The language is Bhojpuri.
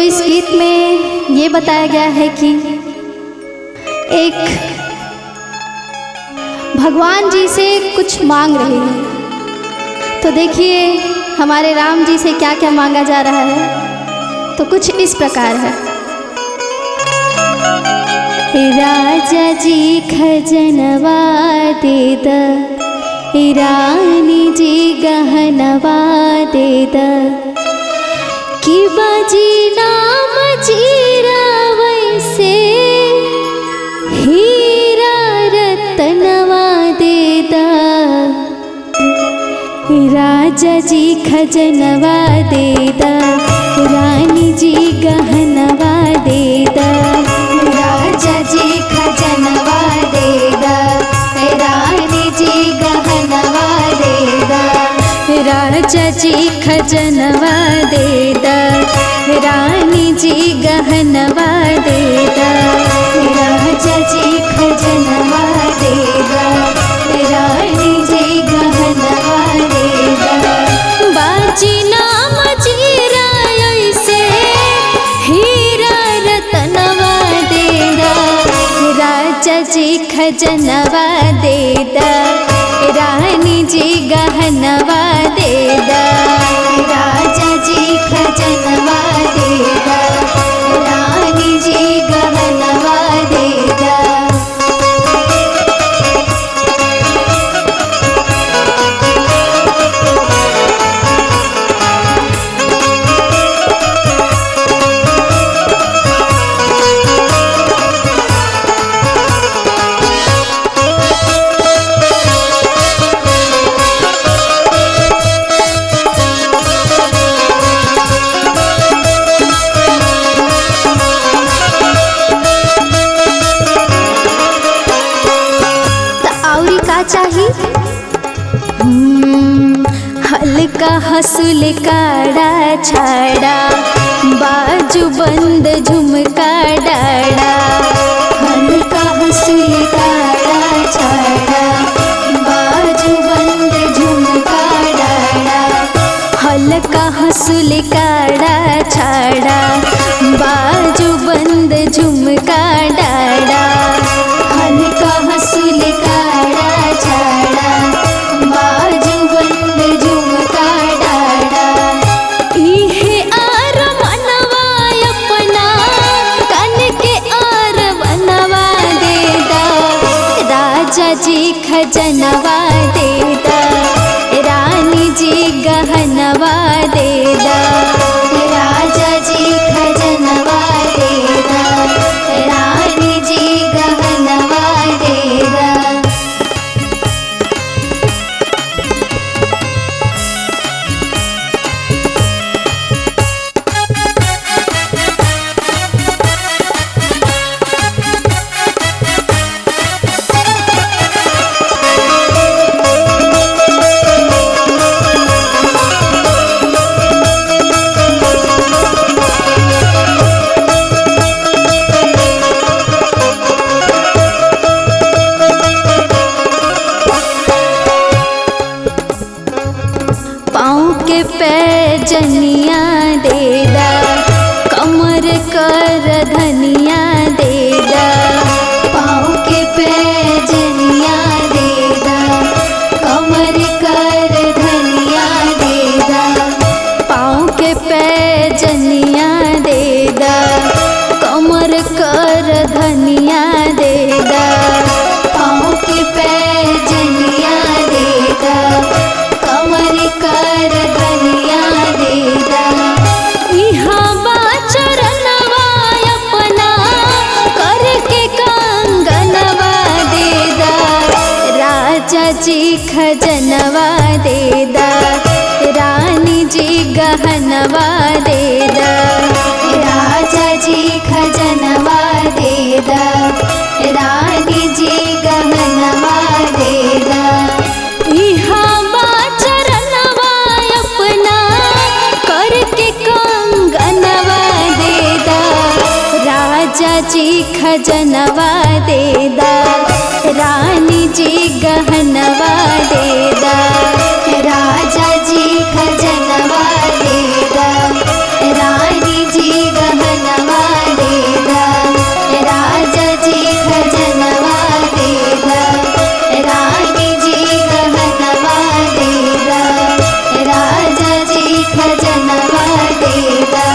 इस गीत में ये बताया गया है कि एक भगवान जी से कुछ मांग रहे हैं। तो देखिए हमारे राम जी से क्या क्या मांगा जा रहा है। तो कुछ इस प्रकार है। राजा जी खजनवा दे द, रानी जी गहनवा दे द, कि बाजी नाम जीरा वैसे हीरा रतनवा दे दा। राजा जी खजनवा दे दा, रानी जी गहनवा दे दा। राजा जी खजनवा दे दा, रानी जी गहनवा दे दा। राजा जी खजनवा दे दा, रानी जी गहनवा दे दा। राजा जी खजनवा दे दा, रानी जी गहनवा दे दा। बाजी नाम जीरा ऐसे हीरा रतनवा दे दा। राजा जी खजनवा दे दा, रानी जी गहनवा दे दा। राजा जी खजनवा दे दा, रानी जी गहनवा दे दा। चाहिए हल्का हंसुल काड़ा छाड़ा, बाजू बंद झुमका डाड़ा। हल्का हंसुल काड़ा छाड़ा, बाजू बंद झुमका डाड़ा। हल्का हंसुल काड़ा छाड़ा, बाजू बंद झुमका डाड़ा। हल्का हंसुल काड़ा छाड़ा, बाजू बंद झुमका डाड़ा। इहे आर मनवा अपना, कन के आर मनवा दे दा। राजा जी खजनवा दे दा, रानी जी गहनवा दे दा। राजा जी खजनवा दे दा, रानी जी गहनवा दे दा। पैजनिया दे दा, कमर कर धनिया दे दा। पाँव के पैजनिया दे दा, कमर कर धनिया दे दा। पाँव के पैजनिया दे दा, कमर कर धनिया दे दा। पाँव के पैजनिया दे दा, कमर कर धनिया दे दा। इहाँ बा चरणवा अपना, करके कंगनवा दे दा। राजा जी खजनवा दे दा, रानी जी गहनवा दे दा। राजा जी खजनवा दे दा, रानी जी गहनवा दे दा। इहाँ बा चरणवा अपना, करके कंगनवा दे दा। राजा जी खजनवा दे दा, रानी जी गहनवा दे दा। राजा जी खजनवा दे दा, रानी जी गहनवा दा